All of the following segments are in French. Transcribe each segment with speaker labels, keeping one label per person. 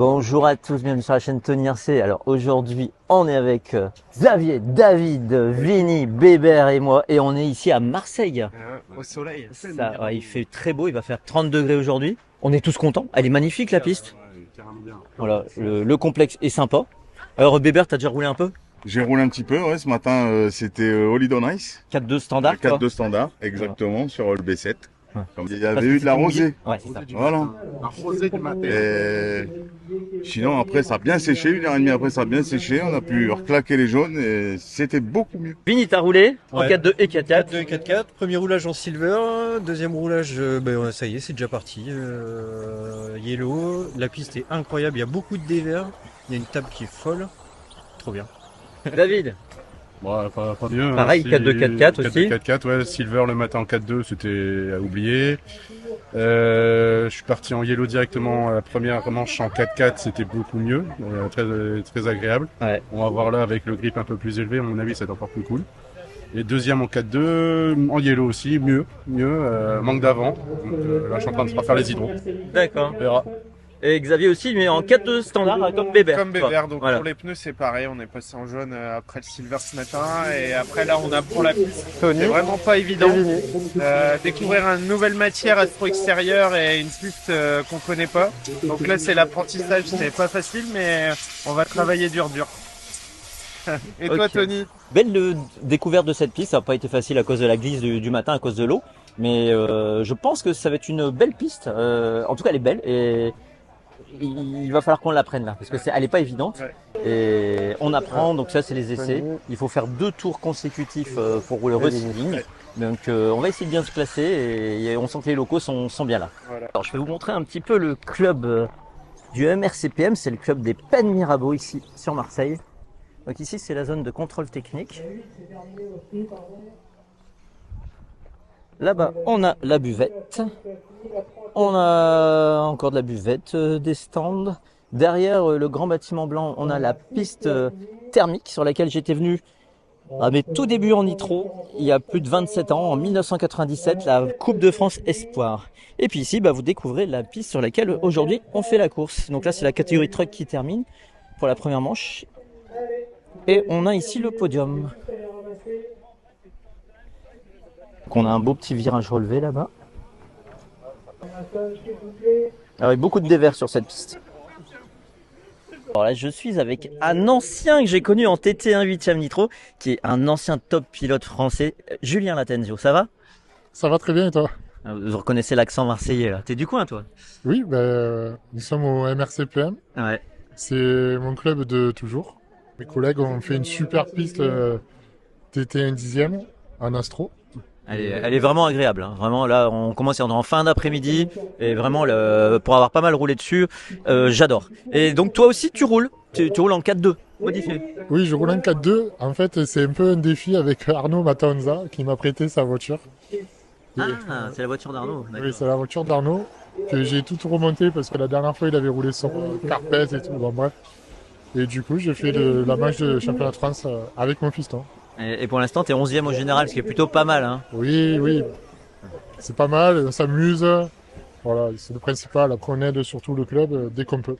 Speaker 1: Bonjour à tous, bienvenue sur la chaîne Tony RC. Alors aujourd'hui, on est avec Xavier, David, Vinny, Bébert et moi et on est ici à Marseille.
Speaker 2: Au soleil.
Speaker 1: Ça, ouais, il fait très beau, il va faire 30 degrés aujourd'hui. On est tous contents. Elle est magnifique la piste. Voilà, le complexe est sympa. Alors Bébert, t'as déjà roulé un peu?
Speaker 3: J'ai roulé un petit peu, ouais, ce matin c'était Holiday on Ice.
Speaker 1: 4-2 standard.
Speaker 3: 4-2 standard, exactement, sur le B7.
Speaker 1: Ouais.
Speaker 3: Il y avait eu de la rosée.
Speaker 1: Ouais, c'est ça.
Speaker 3: Voilà.
Speaker 2: La rosée du matin.
Speaker 3: Et sinon, après, ça a bien séché. 1h30 après, ça a bien séché. On a pu reclaquer les jaunes et c'était beaucoup mieux.
Speaker 1: Vinny, t'as roulé en
Speaker 4: Ouais.
Speaker 1: 4-2 et 4-4.
Speaker 4: 4-2 et 4-4, premier roulage en silver, deuxième roulage, ça y est, c'est déjà parti. Yellow, la piste est incroyable, il y a beaucoup de dévers, il y a une table qui est folle, trop bien.
Speaker 1: David,
Speaker 5: Bon, pas mieux.
Speaker 1: pareil, 4-2, 4-4 aussi.
Speaker 5: 4-4, ouais. Silver le matin en 4-2, c'était à oublier. Je suis parti en yellow directement à la première manche en 4-4, c'était beaucoup mieux, très agréable.
Speaker 1: Ouais.
Speaker 5: On va voir là avec le grip un peu plus élevé, à mon avis, ça va être encore plus cool. Et deuxième en 4-2, en yellow aussi, mieux, manque d'avant. Donc là, je suis en train de se refaire les hydros.
Speaker 1: D'accord.
Speaker 5: On verra.
Speaker 1: Et Xavier aussi, mais en 4-2 standard comme Bébert.
Speaker 2: Comme Bébert, donc
Speaker 1: Voilà.
Speaker 2: pour les pneus c'est pareil, on est passé en jaune après le silver ce matin et après là on apprend la piste. C'est vraiment pas évident. Découvrir une nouvelle matière astro-extérieure et une piste qu'on connaît pas. Donc là c'est l'apprentissage, c'est pas facile mais on va travailler dur. Et toi
Speaker 1: Ok.
Speaker 2: Tony?
Speaker 1: Belle découverte de cette piste, ça n'a pas été facile à cause de la glisse du matin, à cause de l'eau, mais je pense que ça va être une belle piste. En tout cas, elle est belle et il va falloir qu'on l'apprenne là, parce que elle est pas évidente.
Speaker 2: Ouais.
Speaker 1: Et on apprend, donc ça c'est les essais. Il faut faire 2 tours consécutifs pour rouler resealing. Donc on va essayer de bien se placer et on sent que les locaux sont bien là.
Speaker 2: Voilà.
Speaker 1: Alors je vais vous montrer un petit peu le club du MRCPM, c'est le club des Pennes Mirabeau ici sur Marseille. Donc ici c'est la zone de contrôle technique. Là-bas on a la buvette, on a encore de la buvette, des stands. Derrière le grand bâtiment blanc on a la piste thermique sur laquelle j'étais venu à mes tout débuts en nitro, il y a plus de 27 ans, en 1997, la Coupe de France Espoir. Et puis ici, vous découvrez la piste sur laquelle aujourd'hui on fait la course. Donc là, c'est la catégorie truck qui termine pour la première manche. Et on a ici le podium. Donc on a un beau petit virage relevé là-bas. Avec beaucoup de dévers sur cette piste. Alors là, je suis avec un ancien que j'ai connu en TT1 8e Nitro, qui est un ancien top pilote français, Julien Latenzio. Ça va?
Speaker 6: Ça va très bien et toi?
Speaker 1: Vous reconnaissez l'accent marseillais là. T'es du coin toi?
Speaker 6: Oui, nous sommes au MRCPM.
Speaker 1: Ouais.
Speaker 6: C'est mon club de toujours. Mes collègues ont fait une super piste TT1 10e en Astro.
Speaker 1: Elle est vraiment agréable. Hein. Vraiment là, on commence en fin d'après-midi et vraiment pour avoir pas mal roulé dessus, j'adore. Et donc toi aussi tu roules? Tu roules en 4-2 modifié?
Speaker 6: Oui, je roule en 4-2. En fait, c'est un peu un défi avec Arnaud Matanza qui m'a prêté sa voiture.
Speaker 1: Ah, c'est la voiture d'Arnaud.
Speaker 6: Oui, c'est la voiture d'Arnaud que j'ai tout remonté parce que la dernière fois il avait roulé sur Carpet et tout. Bon, bref. Et du coup, j'ai fait la manche de championnat de France avec mon fiston.
Speaker 1: Et pour l'instant, t'es 11e au général, ce qui est plutôt pas mal. Hein.
Speaker 6: Oui. C'est pas mal, on s'amuse. Voilà, c'est le principal. Après, on aide surtout le club dès qu'on peut.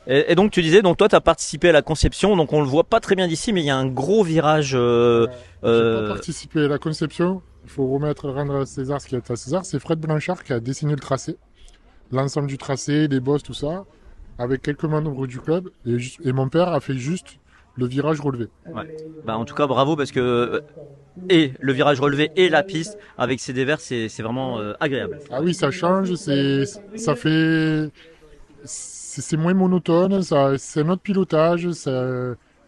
Speaker 1: Et donc tu disais, donc toi tu as participé à la conception, donc on le voit pas très bien d'ici, mais il y a un gros virage.
Speaker 6: J'ai pas participé à la conception. Il faut rendre à César ce qui est à César. C'est Fred Blanchard qui a dessiné le tracé. L'ensemble du tracé, les bosses, tout ça, avec quelques membres du club. Et mon père a fait juste le virage relevé.
Speaker 1: Ouais. En tout cas, bravo parce que et le virage relevé et la piste avec ces dévers, c'est vraiment agréable.
Speaker 6: Ah oui, ça change, c'est moins monotone, c'est un autre pilotage, il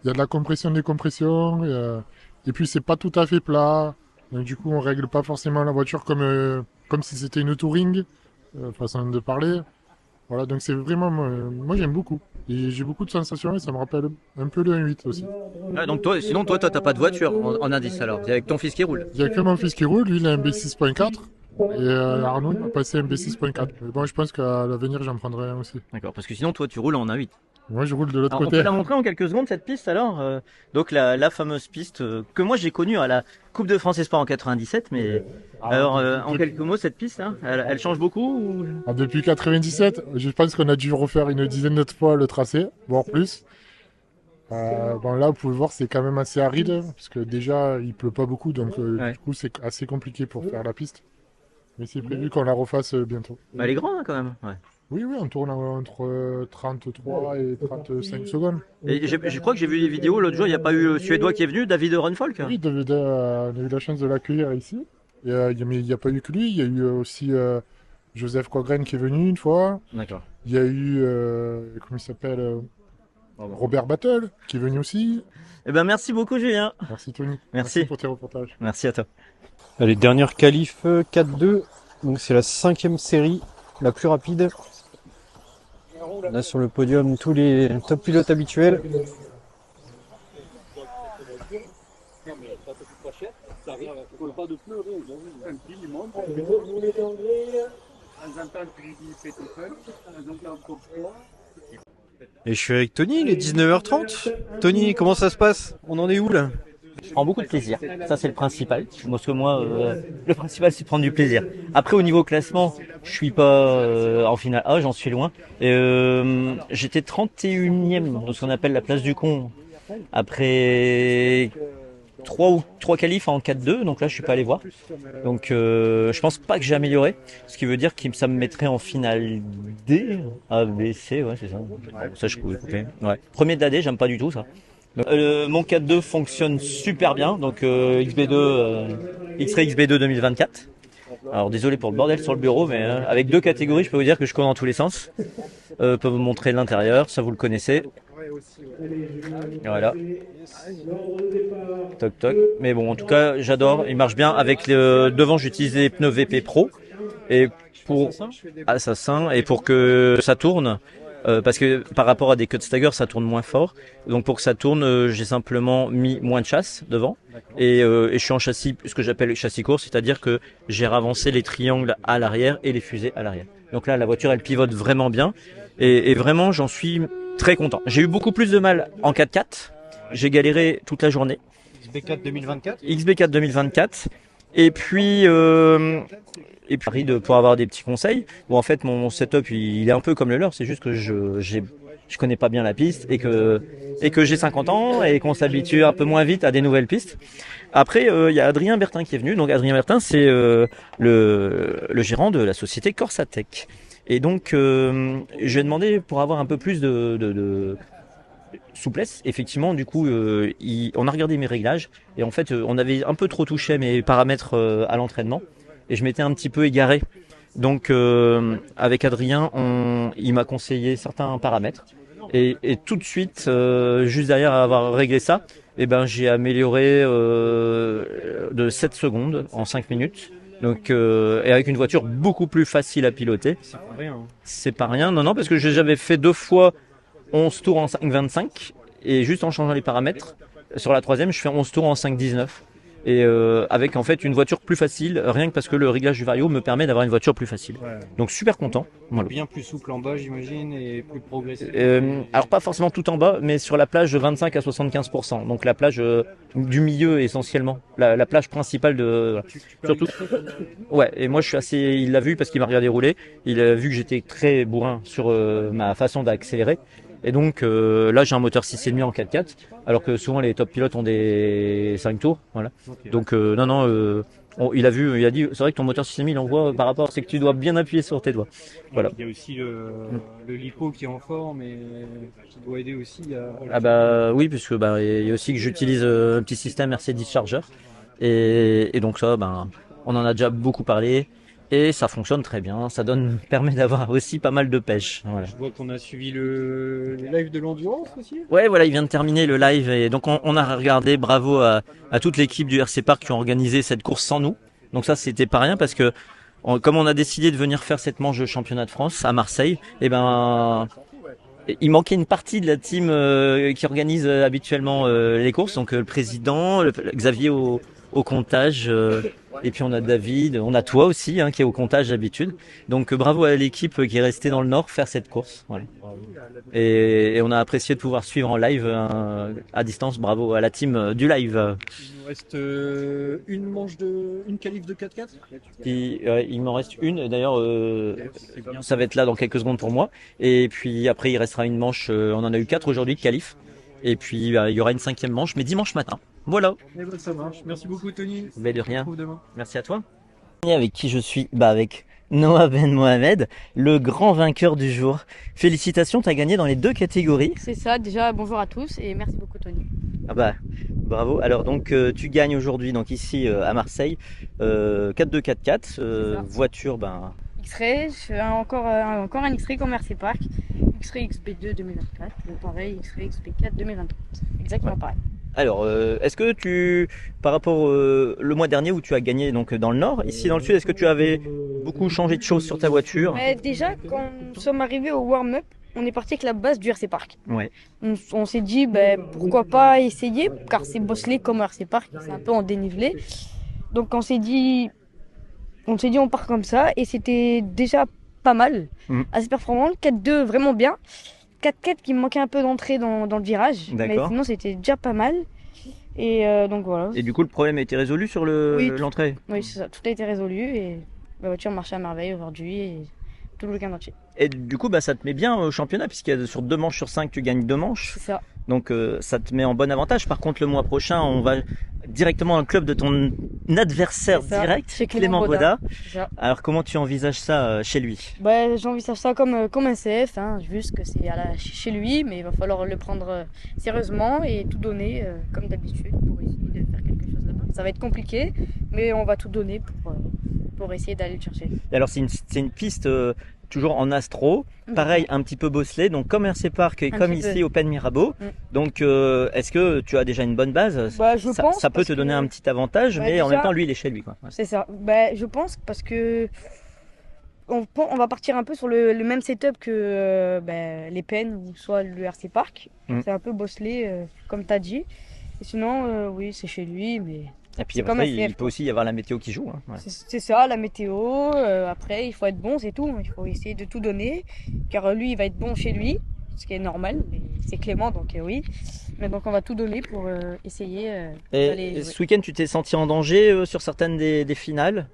Speaker 6: y a de la compression, décompression, et puis c'est pas tout à fait plat. Donc du coup, on règle pas forcément la voiture comme si c'était une touring, façon de parler. Voilà, donc c'est vraiment, moi j'aime beaucoup. Et j'ai beaucoup de sensations et ça me rappelle un peu le 1.8 aussi.
Speaker 1: Ouais, donc sinon toi t'as pas de voiture en indice alors, c'est avec ton fils qui roule.
Speaker 6: Il y a que mon fils qui roule, lui il a un B6.4 et Arnaud il m'a passé un B6.4. Mais bon, je pense qu'à l'avenir j'en prendrai un aussi.
Speaker 1: D'accord, parce que sinon toi tu roules en A8.
Speaker 6: Moi, je roule de l'autre
Speaker 1: Alors, on
Speaker 6: côté.
Speaker 1: peut la montrer en quelques secondes cette piste alors donc la fameuse piste que moi j'ai connue à la Coupe de France Espoir en 97, mais alors en quelques mots cette piste hein, elle change beaucoup ou...
Speaker 6: Ah, depuis 97, je pense qu'on a dû refaire une dizaine de fois le tracé, voire plus. Bon, là, vous pouvez voir, c'est quand même assez aride, parce que déjà, il pleut pas beaucoup, donc
Speaker 1: Ouais.
Speaker 6: du coup, c'est assez compliqué pour faire la piste. Mais c'est prévu qu'on la refasse bientôt.
Speaker 1: Bah, elle est grande hein, quand même. Ouais.
Speaker 6: Oui, oui, on tourne entre 33 et 35 secondes.
Speaker 1: Et je crois que j'ai vu des vidéos l'autre jour, il n'y a pas eu le Suédois qui est venu, David Runfolk.
Speaker 6: Oui, David, on a eu la chance de l'accueillir ici. Mais il n'y a pas eu que lui, il y a eu aussi Joseph Cogren qui est venu une fois.
Speaker 1: D'accord.
Speaker 6: Il y a eu, comment il s'appelle Robert Battle qui est venu aussi.
Speaker 1: Eh ben merci beaucoup Julien.
Speaker 6: Merci Tony.
Speaker 1: Merci.
Speaker 6: Pour tes reportages.
Speaker 1: Merci à toi.
Speaker 4: Allez, dernière qualif 4-2. Donc c'est la 5e série, la plus rapide. On a sur le podium tous les top pilotes habituels. Et je suis avec Tony, il est 19h30. Tony, comment ça se passe? On en est où là?
Speaker 1: Je prends beaucoup de plaisir. Ça, c'est le principal. Parce que moi, le principal, c'est de prendre du plaisir. Après, au niveau classement, je suis pas en finale A, j'en suis loin. J'étais 31e dans ce qu'on appelle la place du con. Après trois qualifs en 4-2, donc là, je suis pas allé voir. Donc, je pense pas que j'ai amélioré. Ce qui veut dire que ça me mettrait en finale D, A, B, C, ouais, c'est ça. Bon, ça, je pouvais couper. Ouais. Premier de la D, j'aime pas du tout ça. Mon 4.2 fonctionne super bien, donc XB2, X-Ray XB2 2024. Alors désolé pour le bordel sur le bureau, mais avec 2 catégories, je peux vous dire que je cours dans tous les sens. Je peux vous montrer l'intérieur, ça vous le connaissez. Voilà. Toc toc. Mais bon, en tout cas, j'adore, il marche bien. Avec devant, j'utilise les pneus VP Pro et pour Assassin et pour que ça tourne. Parce que par rapport à des cut stagger, ça tourne moins fort. Donc pour que ça tourne, j'ai simplement mis moins de chasse devant. Et je suis en châssis, ce que j'appelle châssis court, c'est-à-dire que j'ai ravancé les triangles à l'arrière et les fusées à l'arrière. Donc là, la voiture, elle pivote vraiment bien. Et vraiment, j'en suis très content. J'ai eu beaucoup plus de mal en 4x4. J'ai galéré toute la journée.
Speaker 4: XB4 2024.
Speaker 1: XB4 2024. Et puis pour avoir des petits conseils. Bon, en fait, mon setup, il est un peu comme le leur. C'est juste que je connais pas bien la piste et que j'ai 50 ans et qu'on s'habitue un peu moins vite à des nouvelles pistes. Après, il y a Adrien Bertin qui est venu. Donc, Adrien Bertin, c'est le gérant de la société Corsatech. Et donc, je lui ai demandé pour avoir un peu plus de souplesse. Effectivement, du coup, on a regardé mes réglages et en fait, on avait un peu trop touché mes paramètres à l'entraînement et je m'étais un petit peu égaré. Donc, avec Adrien, il m'a conseillé certains paramètres et tout de suite, juste derrière avoir réglé ça, j'ai amélioré de 7 secondes en 5 minutes. Donc, et avec une voiture beaucoup plus facile à piloter.
Speaker 4: C'est pas rien.
Speaker 1: C'est pas rien, non, parce que j'avais fait 2 fois 11 tours en 5,25 et juste en changeant les paramètres, sur la troisième, je fais 11 tours en 5,19 et avec en fait une voiture plus facile, rien que parce que le réglage du vario me permet d'avoir une voiture plus facile.
Speaker 4: Ouais.
Speaker 1: Donc super content. Voilà.
Speaker 4: Bien plus souple en bas, j'imagine, et plus progressif.
Speaker 1: Alors pas forcément tout en bas, mais sur la plage de 25 à 75%. Donc la plage du milieu essentiellement, la plage principale de surtout. Ouais, et moi je suis assez. Il l'a vu parce qu'il m'a regardé rouler. Il a vu que j'étais très bourrin sur ma façon d'accélérer. Et donc là j'ai un moteur 6,5 en 4x4, alors que souvent les top pilotes ont des 5 tours. Voilà. Okay. Donc il a vu, il a dit, c'est vrai que ton moteur 6,5 il envoie par rapport, c'est que tu dois bien appuyer sur tes doigts. Voilà.
Speaker 4: Il y a aussi le lipo qui est en forme et qui doit aider aussi à...
Speaker 1: Ah bah oui, puisque il y a aussi que j'utilise un petit système Mercedes Charger. Et donc ça, on en a déjà beaucoup parlé. Et ça fonctionne très bien, ça permet d'avoir aussi pas mal de pêche. Voilà.
Speaker 4: Je vois qu'on a suivi le live de l'endurance aussi.
Speaker 1: Ouais, voilà, il vient de terminer le live et donc on a regardé, bravo à toute l'équipe du RC Park qui ont organisé cette course sans nous. Donc ça, c'était pas rien parce que comme on a décidé de venir faire cette manche de championnat de France à Marseille, il manquait une partie de la team qui organise habituellement les courses, donc le président, Xavier au comptage. Et puis on a David, on a toi aussi qui est au comptage d'habitude. Donc bravo à l'équipe qui est restée dans le Nord faire cette course. Voilà. Et on a apprécié de pouvoir suivre en live à distance. Bravo à la team du live.
Speaker 4: Il nous reste une qualif de 4x4.
Speaker 1: Il m'en reste une. D'ailleurs, ça va être là dans quelques secondes pour moi. Et puis après, il restera une manche. On en a eu 4 aujourd'hui de qualif. Et puis il y aura une 5e manche, mais dimanche matin. Voilà.
Speaker 4: Eh ben, ça marche. Merci beaucoup Tony.
Speaker 1: Mais de rien.
Speaker 4: On se retrouve demain.
Speaker 1: Merci à toi. Et avec qui je suis? Avec Noah Ben Mohamed, le grand vainqueur du jour. Félicitations, tu as gagné dans les 2 catégories.
Speaker 7: C'est ça, déjà bonjour à tous et merci beaucoup Tony.
Speaker 1: Bravo. Alors donc tu gagnes aujourd'hui donc ici à Marseille 4-2 4x4 voiture
Speaker 7: X-Ray, encore un X-Ray comme RC Park, X-Ray XB2 2024, pareil X-Ray XB4 2023. Exactement pareil.
Speaker 1: Alors, est-ce que par rapport le mois dernier où tu as gagné donc dans le Nord, ici dans le Sud, est-ce que tu avais beaucoup changé de choses sur ta voiture?
Speaker 7: Déjà, quand nous sommes arrivés au warm-up, on est parti avec la base du RC Park.
Speaker 1: Ouais.
Speaker 7: On s'est dit, pourquoi pas essayer, car c'est bosselé comme RC Park, c'est un peu en dénivelé. Donc on s'est dit, on part comme ça, et c'était déjà pas mal, assez performant. 4-2 vraiment bien. 4-4 qui me manquait un peu d'entrée dans le virage, mais sinon c'était déjà pas mal. Et donc voilà.
Speaker 1: Et du coup le problème a été résolu sur l'entrée?
Speaker 7: Oui, c'est ça, tout a été résolu et la voiture marchait à merveille aujourd'hui et tout le week-end entier.
Speaker 1: Et du coup ça te met bien au championnat puisqu'il y a sur 2 manches sur 5 tu gagnes 2 manches.
Speaker 7: C'est ça.
Speaker 1: Donc ça te met en bon avantage. Par contre le mois prochain on va directement dans le club de ton adversaire direct,
Speaker 7: chez
Speaker 1: Clément Boda.
Speaker 7: C'est ça.
Speaker 1: Alors comment tu envisages ça chez lui?
Speaker 7: J'envisage ça comme un CF, juste que c'est chez lui, mais il va falloir le prendre sérieusement et tout donner comme d'habitude pour essayer de faire quelque chose là-bas. Ça va être compliqué, mais on va tout donner pour essayer d'aller le chercher.
Speaker 1: Et alors c'est une piste toujours en astro, pareil un petit peu bosselé, donc comme RC Park et comme ici au Pen Mirabeau. Donc est-ce que tu as déjà une bonne base?
Speaker 7: Je pense
Speaker 1: ça peut te donner un petit avantage, mais en même temps lui il est chez lui quoi.
Speaker 7: C'est ça. Je pense parce que on va partir un peu sur le même setup que les Pen ou soit le RC Park. C'est un peu bosselé comme tu as dit. Et sinon oui c'est chez lui, mais
Speaker 1: et puis après, il peut aussi y avoir la météo qui joue. Ouais.
Speaker 7: C'est ça, la météo. Après, il faut être bon, c'est tout. Il faut essayer de tout donner. Car lui, il va être bon chez lui, ce qui est normal. C'est Clément, donc oui. Mais donc, on va tout donner pour essayer d'aller jouer.
Speaker 1: Ce week-end, tu t'es senti en danger sur certaines des finales?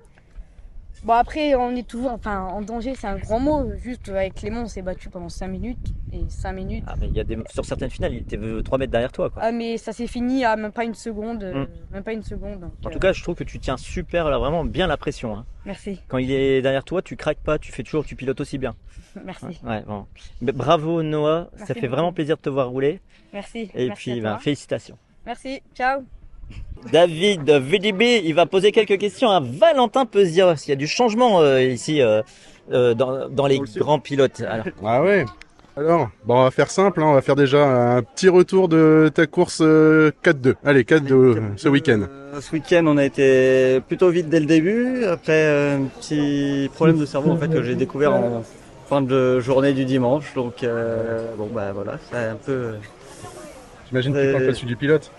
Speaker 7: Après, on est toujours en danger, c'est un grand mot. Juste avec Clément, on s'est battu pendant 5 minutes. Et 5 minutes.
Speaker 1: Ah, mais sur certaines finales, il était 3 mètres derrière toi. Quoi.
Speaker 7: Ah, mais ça s'est fini à même pas une seconde. Même pas une seconde. Donc,
Speaker 1: en tout cas, je trouve que tu tiens super, là, vraiment bien la pression. Hein.
Speaker 7: Merci.
Speaker 1: Quand il est derrière toi, tu craques pas, tu pilotes aussi bien.
Speaker 7: Merci.
Speaker 1: Bon. Bravo Noah,
Speaker 7: Merci
Speaker 1: ça fait
Speaker 7: beaucoup.
Speaker 1: vraiment plaisir de te voir rouler.
Speaker 7: Merci.
Speaker 1: Et
Speaker 7: Merci
Speaker 1: puis, félicitations.
Speaker 7: Merci, ciao.
Speaker 1: David VDB, il va poser quelques questions à Valentin Pezia, parce qu'il y a du changement ici dans les grands pilotes. Alors.
Speaker 5: Ah ouais. Alors, on va faire simple, on va faire déjà un petit retour de ta course 4-2. Allez, 4-2 ce week-end.
Speaker 8: Ce week-end, on a été plutôt vite dès le début. Après, un petit problème de cerveau en fait que j'ai découvert en fin de journée du dimanche. Donc, voilà, c'est un peu.
Speaker 5: J'imagine que tu parles pas dessus du pilote.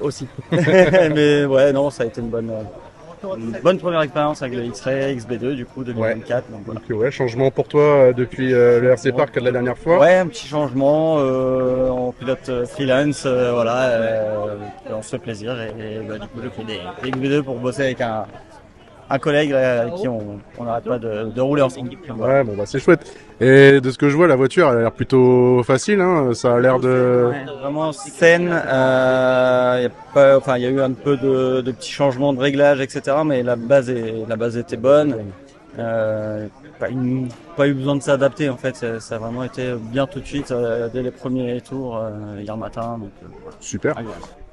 Speaker 8: Aussi. Mais ouais, non, ça a été une bonne première expérience avec le X-Ray XB2 du coup 2024.
Speaker 5: Ouais. Donc ouais, changement pour toi depuis le RC Park de la dernière fois.
Speaker 8: Ouais, un petit changement en pilote freelance, on se fait plaisir et du coup j'ai pris des XB2 pour bosser avec un collègue avec qui on n'arrête pas de rouler ensemble.
Speaker 5: Ouais, c'est chouette. Et de ce que je vois, la voiture elle a l'air plutôt facile, hein. Ça a l'air de...
Speaker 8: Ouais, vraiment saine. Il y a eu un peu de petits changements de réglage, etc. Mais la base était bonne. Pas eu besoin de s'adapter en fait. Ça a vraiment été bien tout de suite dès les premiers tours hier matin. Donc,
Speaker 5: super.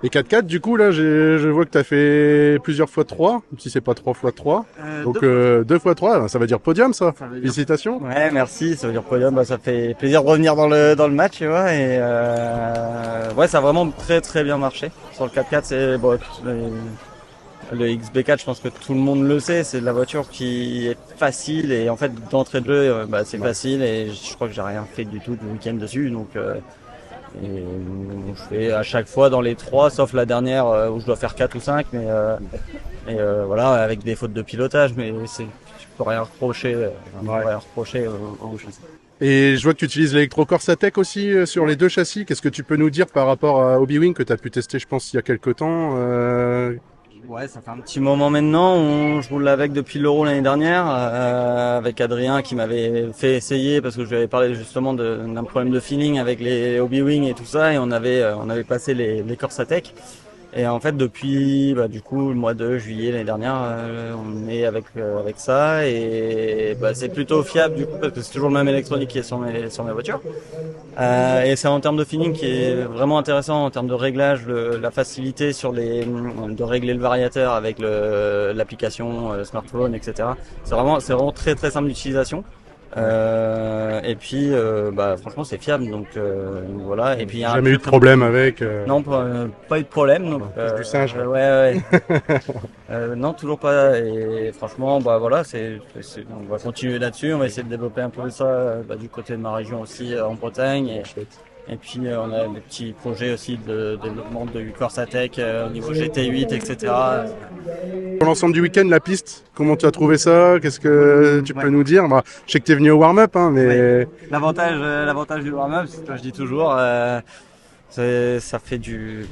Speaker 5: Et 4x4 du coup là, je vois que tu as fait plusieurs fois 3, si c'est pas 3 fois 3. Donc 2 fois 3, ça veut dire podium ça. Félicitations.
Speaker 8: Ouais, merci, ça veut dire podium, ça fait plaisir de revenir dans le match, tu vois, et ça a vraiment très très bien marché. Sur le 4x4, c'est le XB4, je pense que tout le monde le sait, c'est la voiture qui est facile et en fait d'entrée de jeu, c'est facile et je crois que j'ai rien fait du tout du week-end dessus, donc Et je fais à chaque fois dans les 3, sauf la dernière où je dois faire 4 ou 5, voilà, avec des fautes de pilotage, mais je peux rien reprocher, au châssis.
Speaker 5: Et je vois que tu utilises l'électro Corsatec aussi sur les deux châssis. Qu'est-ce que tu peux nous dire par rapport à Hobby-Wing que tu as pu tester, je pense, il y a quelques temps
Speaker 8: Ouais, ça fait un petit moment maintenant. Je roule avec depuis l'Euro l'année dernière, avec Adrien qui m'avait fait essayer parce que je lui avais parlé justement d'un problème de feeling avec les Hobby-Wing et tout ça, et on avait passé les Corsatec. Et en fait, depuis du coup le mois de juillet l'année dernière, on est avec ça, et c'est plutôt fiable du coup parce que c'est toujours le même électronique qui est sur mes voitures. Et c'est en termes de feeling qui est vraiment intéressant, en termes de réglage, la facilité de régler le variateur avec l'application smartphone, etc. C'est vraiment très très simple d'utilisation. Et puis franchement c'est fiable, donc voilà. Et puis
Speaker 5: jamais eu de problème avec
Speaker 8: Non, pas eu de problème, donc
Speaker 5: du singe.
Speaker 8: Ouais. Non, toujours pas. Et franchement voilà, on va continuer là-dessus, on va essayer de développer un peu ça du côté de ma région aussi, en Bretagne. Et puis on a des petits projets aussi de développement de Corsatec au niveau GT8, etc.
Speaker 5: Pour l'ensemble du week-end, la piste, comment tu as trouvé ça? Qu'est-ce que tu peux nous dire? Je sais que tu es venu au warm-up, mais...
Speaker 8: Ouais. L'avantage du warm-up, c'est ce que je dis toujours, ça fait il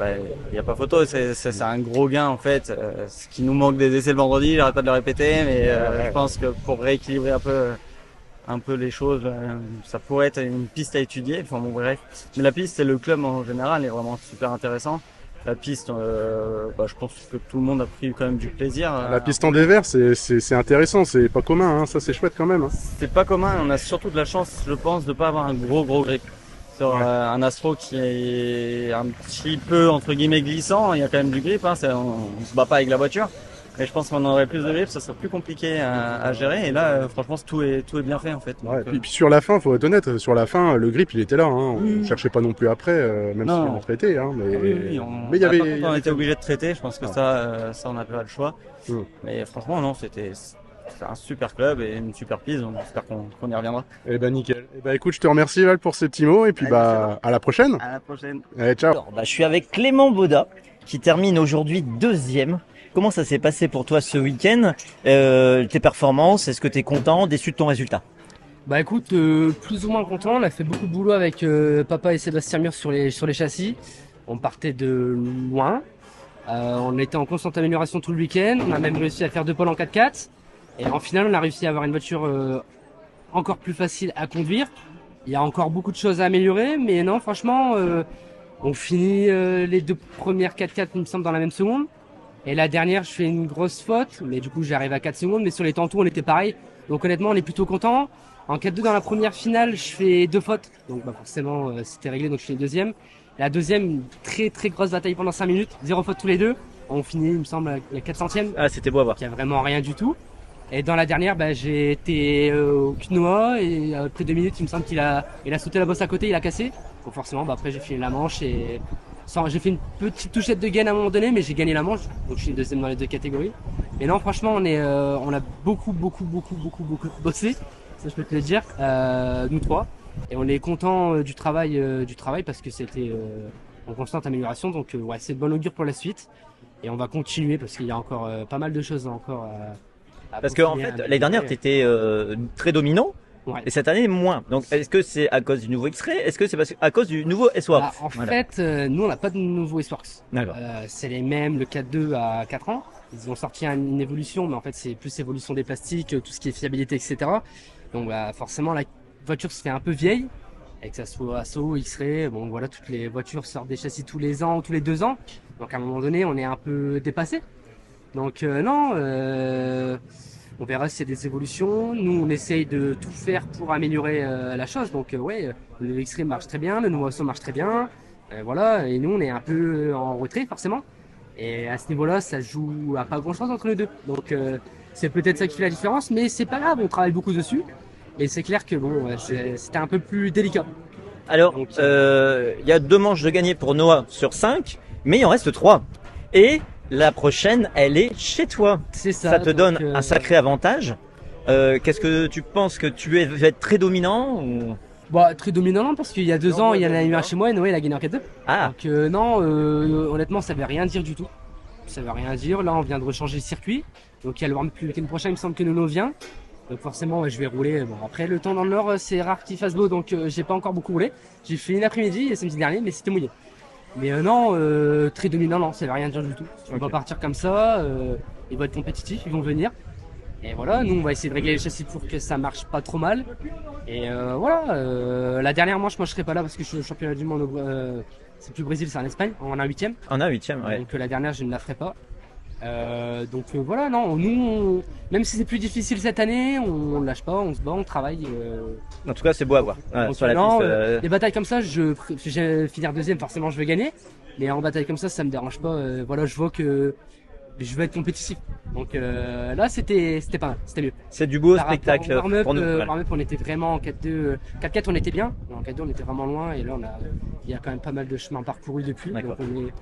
Speaker 8: n'y a pas photo, c'est un gros gain en fait. Ce qui nous manque des essais le vendredi, j'arrête pas de le répéter, mais je pense que pour rééquilibrer un peu les choses, ça pourrait être une piste à étudier. Enfin bon, bref. Mais la piste et le club en général est vraiment super intéressant. La piste, je pense que tout le monde a pris quand même du plaisir.
Speaker 5: La piste en dévers, c'est intéressant, c'est pas commun, hein. Ça c'est chouette quand même. Hein.
Speaker 8: C'est pas commun, on a surtout de la chance, je pense, de pas avoir un gros grip. Sur un Astro qui est un petit peu entre guillemets glissant, il y a quand même du grip, hein. On se bat pas avec la voiture. Mais je pense qu'on aurait plus de grip, ça serait plus compliqué à gérer. Et là, franchement, tout est bien fait en fait.
Speaker 5: Ouais, et puis sur la fin, faut être honnête, sur la fin, le grip il était là. Hein. On cherchait pas non plus après, même si on a traité. Hein, mais il y avait.
Speaker 8: On était obligé de traiter. Je pense que ça, on n'a pas le choix. Mais franchement, non, c'est un super club et une super piste. Donc j'espère qu'on y reviendra.
Speaker 5: Eh ben nickel. Eh ben écoute, je te remercie Val pour ces petits mots et puis à la prochaine.
Speaker 8: À la prochaine.
Speaker 5: Allez, ciao.
Speaker 1: Alors, je suis avec Clément Baudat qui termine aujourd'hui 2e. Comment ça s'est passé pour toi ce week-end? Tes performances, est-ce que tu es content, déçu de ton résultat?
Speaker 9: Écoute, plus ou moins content. On a fait beaucoup de boulot avec Papa et Sébastien Mur sur les châssis. On partait de loin. On était en constante amélioration tout le week-end. On a même réussi à faire 2 pôles en 4x4. Et en finale, on a réussi à avoir une voiture encore plus facile à conduire. Il y a encore beaucoup de choses à améliorer, mais non, franchement, on finit les 2 premières 4x4, il me semble, dans la même seconde. Et la dernière, je fais une grosse faute, mais du coup, j'arrive à 4 secondes. Mais sur les temps tout, on était pareil. Donc honnêtement, on est plutôt content. En 4-2 dans la première finale, je fais 2 fautes. Donc forcément, c'était réglé, donc je suis 2e. La deuxième, une très très grosse bataille pendant 5 minutes. 0 faute tous les deux. On finit, il me semble, à la 400e.
Speaker 1: Ah, c'était beau à voir.
Speaker 9: Il n'y a vraiment rien du tout. Et dans la dernière, j'ai été au cul de noix et après 2 minutes, il me semble qu'il a sauté la bosse à côté, il a cassé. Donc forcément, après j'ai fini la manche et j'ai fait une petite touchette de gain à un moment donné, mais j'ai gagné la manche. Donc je suis 2e dans les 2 catégories. Et non, franchement, on a beaucoup bossé, ça je peux te le dire, nous 3. Et on est content du travail parce que c'était en constante amélioration. Donc c'est de bon augure pour la suite. Et on va continuer parce qu'il y a encore pas mal de choses encore
Speaker 1: parce que en fait, l'année dernière, tu étais très dominant. Ouais. Et cette année, moins. Donc, est-ce que c'est à cause du nouveau X-Ray? Est-ce que c'est à cause du nouveau S-Works?
Speaker 9: Fait, nous, on n'a pas de nouveau S-Works.
Speaker 1: D'accord.
Speaker 9: C'est les mêmes, le 4.2 à 4 ans. Ils ont sorti une évolution, mais en fait, c'est plus évolution des plastiques, tout ce qui est fiabilité, etc. Donc, forcément, la voiture se fait un peu vieille. Et que ça soit Asso, X-Ray, voilà, toutes les voitures sortent des châssis tous les ans, tous les 2 ans. Donc, à un moment donné, on est un peu dépassé. Donc, on verra si c'est des évolutions. Nous, on essaye de tout faire pour améliorer la chose. Donc, le X-Ray marche très bien, le nouveau Asso marche très bien. Voilà, et nous, on est un peu en retrait, forcément. Et à ce niveau-là, ça joue à pas grand-chose entre les deux. Donc, c'est peut-être ça qui fait la différence, mais c'est pas grave, on travaille beaucoup dessus. Et c'est clair que c'était un peu plus délicat.
Speaker 1: Alors, il y a 2 manches de gagné pour Noah sur 5, mais il en reste 3. Et la prochaine, elle est chez toi.
Speaker 9: C'est ça.
Speaker 1: Ça te donne un sacré avantage. Qu'est-ce que tu penses que tu vas être très dominant ou...
Speaker 9: Bah, très dominant, non, parce qu'il y a 2 ans, il y en a eu un chez moi et Noé, il a gagné en 4-2.
Speaker 1: Ah,
Speaker 9: Donc, non, honnêtement, ça veut rien dire du tout. Ça veut rien dire. Là, on vient de rechanger le circuit. Donc, il y a le warm-up le week-end prochain, il me semble que Nono vient. Donc, forcément, ouais, je vais rouler. Bon, après, le temps dans le Nord, c'est rare qu'il fasse beau, donc j'ai pas encore beaucoup roulé. J'ai fait une après-midi samedi dernier, mais c'était mouillé. Mais non, très dominant, non, ça veut rien dire du tout. On va partir comme ça, ils vont être compétitifs, ils vont venir. Et voilà, nous on va essayer de régler les châssis pour que ça marche pas trop mal. Et voilà, la dernière manche, moi je serai pas là parce que je suis au championnat du monde, c'est plus Brésil, c'est en Espagne, on a 8ème.
Speaker 1: on a 8ème, ouais.
Speaker 9: Donc la dernière, je ne la ferai pas. Donc voilà, non, nous, même si c'est plus difficile cette année, on lâche pas, on se bat, on travaille.
Speaker 1: En tout cas, c'est beau à voir.
Speaker 9: Donc,
Speaker 1: Sur la
Speaker 9: non,
Speaker 1: piste,
Speaker 9: des batailles comme ça, je vais finir deuxième, forcément je veux gagner. Mais en bataille comme ça me dérange pas. Voilà, je vois que je veux être compétitif. Donc là, c'était pas mal, c'était mieux.
Speaker 1: c'est du beau
Speaker 9: Par rapport
Speaker 1: spectacle
Speaker 9: au warm-up,
Speaker 1: pour nous. Voilà.
Speaker 9: warm-up, on était vraiment en 4-2. 4-4, on était bien. En 4-2, on était vraiment loin. Et là, il y a quand même pas mal de chemin parcouru depuis.
Speaker 1: D'accord.
Speaker 9: Donc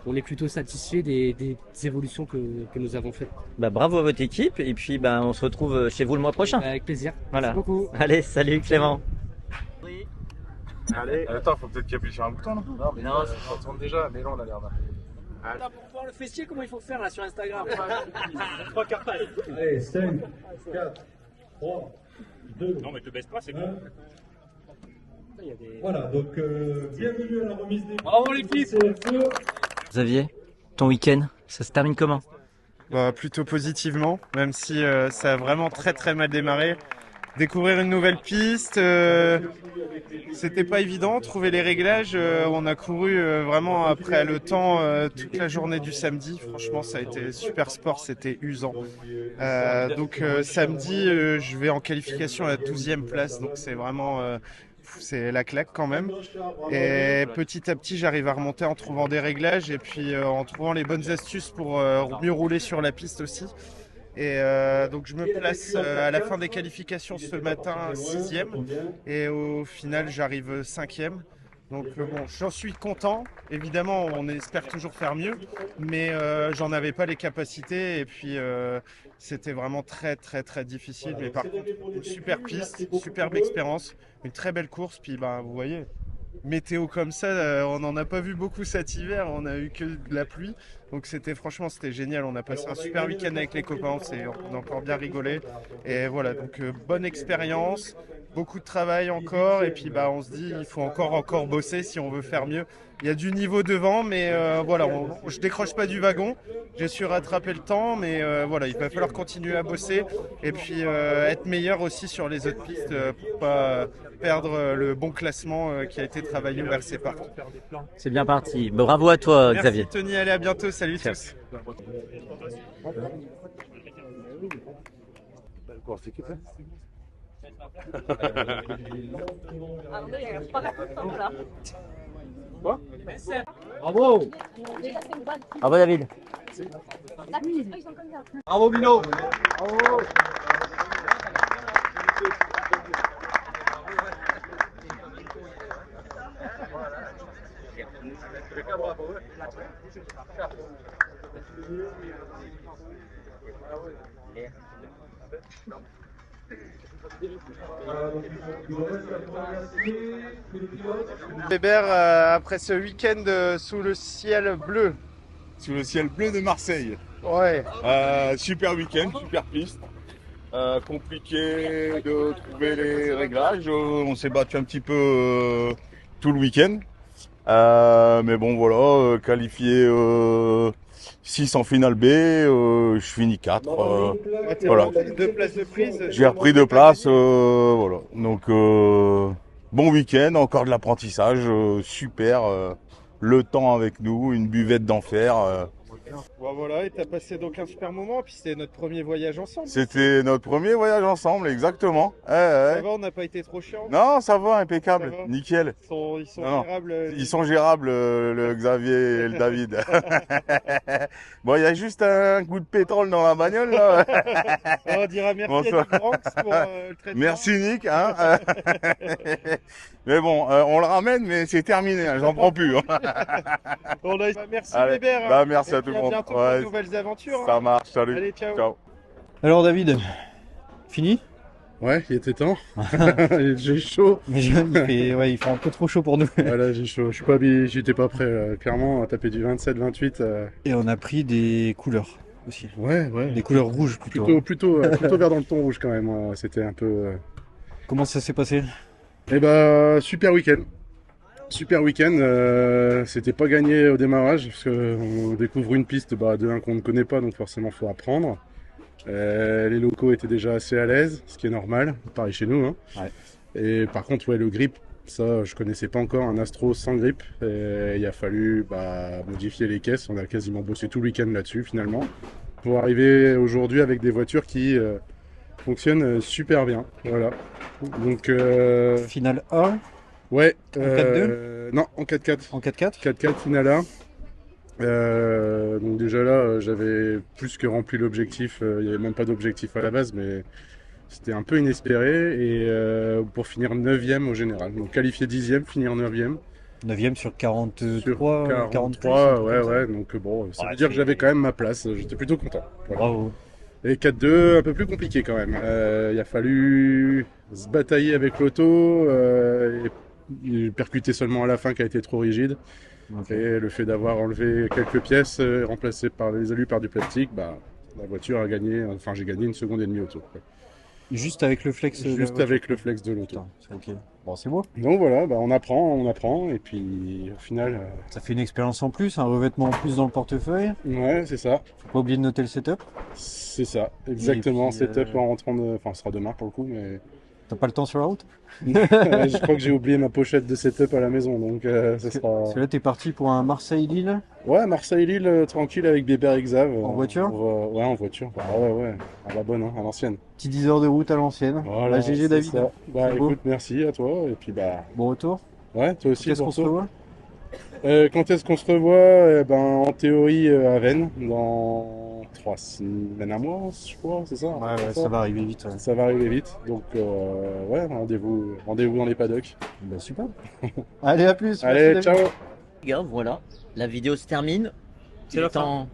Speaker 9: on est plutôt satisfait des évolutions que nous avons faites.
Speaker 1: Bah, bravo à votre équipe et puis bah, on se retrouve chez vous le mois prochain.
Speaker 9: Avec plaisir.
Speaker 1: Voilà.
Speaker 9: Merci beaucoup.
Speaker 1: Allez, salut Clément.
Speaker 3: Allez. Attends, faut peut-être qu'il appuie sur un bouton, là.
Speaker 2: Non, mais non, ça tourne déjà, mais là on a l'air d'un.
Speaker 9: Pour voir le fessier, comment il faut faire là sur Instagram?
Speaker 10: Allez, 5, 4, 3, 2.
Speaker 5: Non, mais te baisse pas, c'est
Speaker 10: bon. Voilà, donc bienvenue à la remise des.
Speaker 9: Bravo l'équipe!
Speaker 1: Xavier, ton week-end, ça se termine comment?
Speaker 2: Bah, plutôt positivement, même si ça a vraiment très très mal démarré. Découvrir une nouvelle piste, c'était pas évident. Trouver les réglages, on a couru vraiment après le temps toute la journée du samedi. Franchement, ça a été super sport, c'était usant. Donc samedi, je vais en qualification à la 12e place, donc c'est vraiment c'est la claque quand même. Et petit à petit, j'arrive à remonter en trouvant des réglages et puis en trouvant les bonnes astuces pour mieux rouler sur la piste aussi. Et donc je me place à la fin des qualifications ce matin 6e et au final j'arrive 5e. Donc bon, j'en suis content. Évidemment, on espère toujours faire mieux, mais j'en avais pas les capacités et puis c'était vraiment très très très difficile. Mais par contre, une super piste, une superbe expérience, une très belle course. Puis ben vous voyez, météo comme ça, on n'en a pas vu beaucoup cet hiver. On a eu que de la pluie. Donc franchement c'était génial, on a passé un super week-end avec les copains, on a encore bien rigolé et voilà, donc bonne expérience, beaucoup de travail encore et puis bah on se dit il faut encore bosser si on veut faire mieux. Il y a du niveau devant mais voilà, je décroche pas du wagon, j'ai su rattraper le temps mais voilà, il va falloir continuer à bosser et puis être meilleur aussi sur les autres pistes pour pas perdre le bon classement qui a été travaillé au RC Park.
Speaker 1: C'est bien parti. Bravo à toi Xavier.
Speaker 2: Merci Tony, allez à bientôt, salut tous.
Speaker 9: Bravo!
Speaker 1: Bravo David.
Speaker 9: Bravo Mino! Bravo!
Speaker 2: Weber, après ce week-end sous le ciel bleu.
Speaker 3: Sous le ciel bleu de Marseille.
Speaker 2: Ouais.
Speaker 3: Super week-end, super piste. Compliqué de trouver les réglages. On s'est battu un petit peu tout le week-end. Mais bon voilà, qualifié 6 en finale B, je finis 4. Voilà.
Speaker 2: 2 places de prise.
Speaker 3: J'ai repris 2 places. Voilà. Donc bon week-end, encore de l'apprentissage, super. Le temps avec nous, une buvette d'enfer.
Speaker 2: Bon, voilà, et t'as passé donc un super moment, puis c'était notre premier voyage ensemble.
Speaker 3: C'était notre premier voyage ensemble, exactement.
Speaker 2: Ça va, on n'a pas été trop chiant.
Speaker 3: Non, ça va, impeccable,
Speaker 2: Ça va.
Speaker 3: nickel.
Speaker 2: Ils sont
Speaker 3: Non,
Speaker 2: gérables.
Speaker 3: Ils sont gérables, le Xavier et le David. Bon, il y a juste un coup de pétrole dans la bagnole, là.
Speaker 2: On dira merci
Speaker 3: Bonsoir.
Speaker 2: à Nick Branks pour le traitement.
Speaker 3: Merci Nick. Hein. Mais bon, on le ramène, mais c'est terminé, hein, j'en prends plus. Hein.
Speaker 2: Merci
Speaker 3: Allez,
Speaker 2: Weber.
Speaker 3: bah, merci à
Speaker 2: Et
Speaker 3: tout
Speaker 2: puis
Speaker 3: le monde.
Speaker 2: bientôt pour
Speaker 3: Ouais,
Speaker 2: de nouvelles aventures.
Speaker 3: ça marche, salut.
Speaker 2: Allez, ciao.
Speaker 4: Alors David, fini?
Speaker 5: Ouais, il était temps. J'ai chaud.
Speaker 4: Mais il fait un peu trop chaud pour nous.
Speaker 5: Voilà, j'ai chaud. Je suis pas habillé, j'étais pas prêt. Clairement, à taper du 27-28.
Speaker 4: Et on a pris des couleurs aussi.
Speaker 5: Ouais.
Speaker 4: Des couleurs rouges plutôt.
Speaker 5: Plutôt vers dans le ton rouge quand même. C'était un peu.
Speaker 4: Comment ça s'est passé?
Speaker 5: Eh ben, super week-end. Super week-end. C'était pas gagné au démarrage parce qu'on découvre une piste de 1 qu'on ne connaît pas, donc forcément faut apprendre. Les locaux étaient déjà assez à l'aise, ce qui est normal, pareil chez nous. Hein.
Speaker 4: Ouais.
Speaker 5: Et par contre, le grip, ça, je connaissais pas encore un Astro sans grip. Et il a fallu modifier les caisses. On a quasiment bossé tout le week-end là-dessus finalement, pour arriver aujourd'hui avec des voitures qui fonctionnent super bien. Voilà. Donc
Speaker 4: Finale A.
Speaker 5: Ouais.
Speaker 4: En 4-2
Speaker 5: Non, en 4-4.
Speaker 4: En 4-4
Speaker 5: 4-4 finale A. Donc déjà là, j'avais plus que rempli l'objectif. Il n'y avait même pas d'objectif à la base, mais c'était un peu inespéré. Et pour finir 9e au général. Donc qualifié 10e, finir 9e.
Speaker 4: 9e sur 43,
Speaker 5: Sur
Speaker 4: 43,
Speaker 5: ouais. Donc bon, ça veut dire que j'avais quand même ma place. J'étais plutôt content. Voilà.
Speaker 4: Bravo.
Speaker 5: Et 4-2, un peu plus compliqué quand même. Il a fallu se batailler avec l'auto. Et percuter seulement à la fin qui a été trop rigide. Okay. Et le fait d'avoir enlevé quelques pièces remplacées par les alus par du plastique, la voiture a gagné, enfin j'ai gagné 1,5 seconde au tour. Quoi.
Speaker 4: Juste avec le flex
Speaker 5: avec le flex de l'auto.
Speaker 4: Ok. Bon, c'est beau.
Speaker 5: Donc voilà, on apprend et puis au final...
Speaker 4: Ça fait une expérience en plus, un revêtement en plus dans le portefeuille.
Speaker 5: Ouais, c'est ça.
Speaker 4: Faut pas oublier de noter le setup.
Speaker 5: C'est ça, exactement.
Speaker 4: Puis,
Speaker 5: setup en rentrant Enfin, ce sera demain pour le coup, mais...
Speaker 4: T'as pas le temps sur la route?
Speaker 5: Je crois que j'ai oublié ma pochette de setup à la maison, donc ça sera...
Speaker 4: Parce que là, t'es parti pour un Marseille-Lille?
Speaker 5: Ouais, Marseille-Lille, tranquille avec Bébert et Xav.
Speaker 4: En voiture?
Speaker 5: Ouais, en voiture. Ouais, à la bonne, à l'ancienne.
Speaker 4: Petit 10 heures de route à l'ancienne.
Speaker 5: Voilà,
Speaker 4: GG David.
Speaker 5: Ça. Écoute, merci à toi, et puis
Speaker 4: Bon retour?
Speaker 5: Ouais, toi aussi.
Speaker 4: Qu'est-ce qu'on se revoit?
Speaker 5: Quand est-ce qu'on se revoit? En théorie, à Vennes, dans 3 semaines, un mois, je crois, c'est ça?
Speaker 4: Ouais, ça va arriver vite. Ouais.
Speaker 5: Ça va arriver vite, donc rendez-vous dans les paddocks.
Speaker 4: Super. Allez, à plus.
Speaker 5: Allez, ciao.
Speaker 1: Regarde, voilà, la vidéo se termine.
Speaker 4: C'est la fin.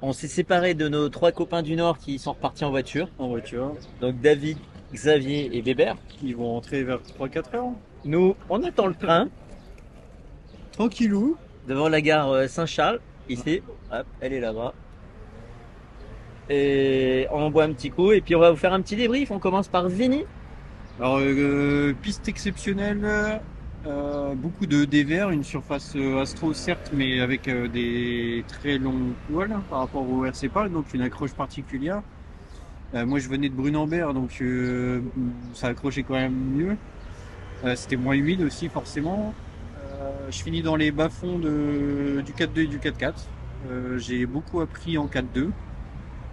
Speaker 1: On s'est séparés de nos 3 copains du Nord qui sont repartis en voiture. Donc David, Xavier et Bébert.
Speaker 4: Ils vont rentrer vers 3-4 heures.
Speaker 1: Nous, on attend le train.
Speaker 4: Tranquillou.
Speaker 1: Devant la gare Saint-Charles, ici. Hop, elle est là-bas. Et on en boit un petit coup et puis on va vous faire un petit débrief. On commence par Vini.
Speaker 4: Alors, piste exceptionnelle, beaucoup de dévers, une surface Astro certes, mais avec des très longs poils par rapport au RC Pal, donc une accroche particulière. Moi je venais de Brunambert, donc ça accrochait quand même mieux. C'était moins humide aussi forcément. Je finis dans les bas-fonds du 4.2 et du 4.4. J'ai beaucoup appris en 4.2.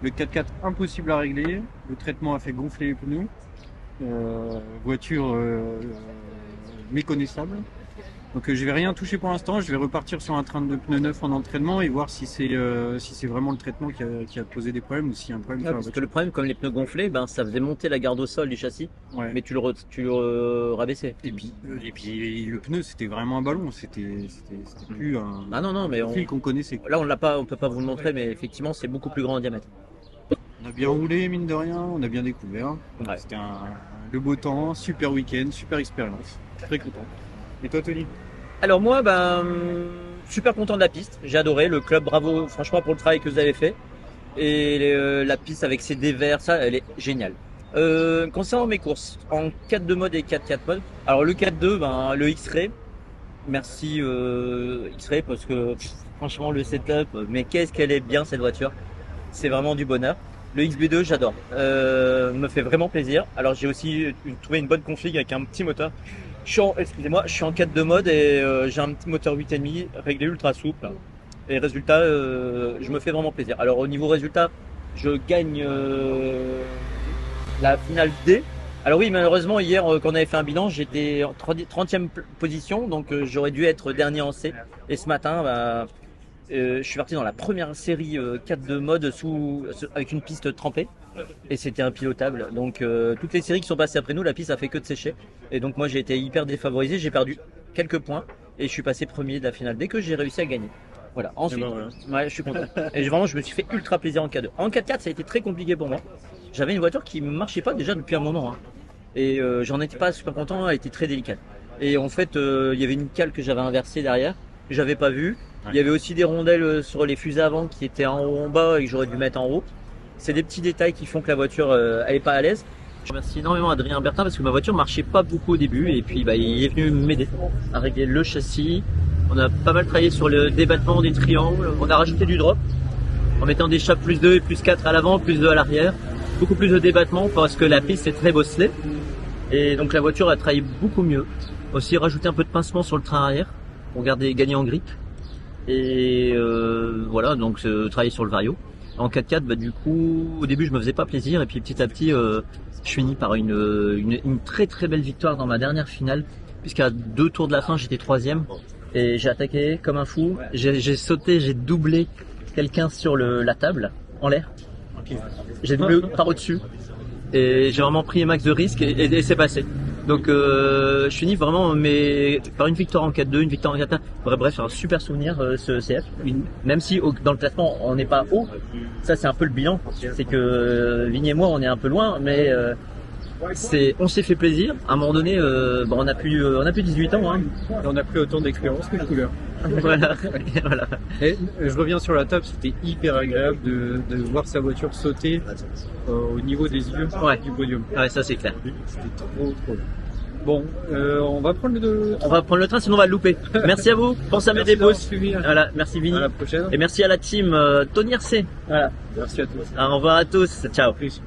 Speaker 4: Le 4x4 impossible à régler, le traitement a fait gonfler les pneus, voiture méconnaissable. Donc je vais rien toucher pour l'instant, je vais repartir sur un train de pneus neuf en entraînement et voir si c'est vraiment le traitement qui a posé des problèmes ou s'il y a un problème.
Speaker 1: Parce que le problème, comme les pneus gonflés, ça faisait monter la garde au sol du châssis, mais tu le rabaissais.
Speaker 4: Et puis le pneu c'était vraiment un ballon, c'était plus un, fil qu'on connaissait.
Speaker 1: Là on peut pas vous le montrer, mais effectivement c'est beaucoup plus grand en diamètre.
Speaker 4: On a bien roulé, mine de rien, on a bien découvert.
Speaker 1: Ouais.
Speaker 4: C'était le beau temps, super week-end, super expérience. Très content. Et toi, Tony?
Speaker 1: Alors moi, super content de la piste. J'ai adoré le club. Bravo, franchement, pour le travail que vous avez fait. Et la piste avec ses dévers, ça, elle est géniale. Concernant mes courses, en 4.2 mode et 4.4 mode. Alors le 4.2, le X-Ray. Merci X-Ray parce que franchement le setup, mais qu'est-ce qu'elle est bien cette voiture. C'est vraiment du bonheur. Le XB2, j'adore. Me fait vraiment plaisir. Alors j'ai aussi trouvé une bonne config avec un petit moteur. Je suis en 4.2 mode et j'ai un petit moteur 8,5 réglé ultra souple. Et résultat, je me fais vraiment plaisir. Alors au niveau résultat, je gagne la finale D. Alors oui, malheureusement, hier, quand on avait fait un bilan, j'étais en 30e position, donc j'aurais dû être dernier en C. Et ce matin, je suis parti dans la première série 4.2 mode avec une piste trempée. Et c'était impilotable. Donc toutes les séries qui sont passées après nous, la piste a fait que de sécher. Et donc moi j'ai été hyper défavorisé, j'ai perdu quelques points et je suis passé premier de la finale dès que j'ai réussi à gagner. Voilà, ensuite, ouais, je suis content. Et vraiment je me suis fait ultra plaisir en K2. En 4.4 ça a été très compliqué pour moi. j'avais une voiture qui marchait pas déjà depuis un moment. Hein. Et j'en étais pas super content, elle était très délicate. Et en fait, il y avait une cale que j'avais inversée derrière, que j'avais pas vue. Il y avait aussi des rondelles sur les fusées avant qui étaient en haut en bas et que j'aurais dû mettre en haut. C'est des petits détails qui font que la voiture elle est pas à l'aise. Je remercie énormément Adrien Bertin parce que ma voiture marchait pas beaucoup au début et puis il est venu m'aider à régler le châssis. On a pas mal travaillé sur le débattement des triangles, on a rajouté du drop en mettant des chapeaux plus 2 et plus 4 à l'avant, plus 2 à l'arrière. Beaucoup plus de débattement parce que la piste est très bosselée et donc la voiture a travaillé beaucoup mieux. Aussi rajouter un peu de pincement sur le train arrière pour gagner en grip. Et voilà, donc travailler sur le vario. En 4x4, du coup, au début, je me faisais pas plaisir, et puis petit à petit, je finis par une très très belle victoire dans ma dernière finale, puisqu'à 2 tours de la fin, j'étais 3e, et j'ai attaqué comme un fou. J'ai sauté, j'ai doublé quelqu'un sur la table, en l'air. J'ai doublé par au-dessus, et j'ai vraiment pris un max de risques, et c'est passé. Donc je finis vraiment par une victoire en 4-2, une victoire en 4-1. Bref, c'est un super souvenir ce CF. Même si dans le classement on n'est pas haut, ça c'est un peu le bilan. C'est que Vigne et moi on est un peu loin, mais on s'est fait plaisir. À un moment donné, on a plus 18 ans. Hein.
Speaker 4: Et on a plus autant d'expérience que de couleur.
Speaker 1: Voilà.
Speaker 4: Et je reviens sur la table, c'était hyper agréable de voir sa voiture sauter au niveau des yeux du podium.
Speaker 1: Ouais, ça c'est clair.
Speaker 4: C'était trop bien. Bon, on va prendre
Speaker 1: le train, sinon on va le louper. Merci à vous, pensez à mettre des pouces. Voilà, merci Vini.
Speaker 4: À la prochaine.
Speaker 1: Et merci à la team Tony RC. Voilà.
Speaker 4: Merci à tous.
Speaker 1: Au revoir à tous, ciao.
Speaker 4: Plus.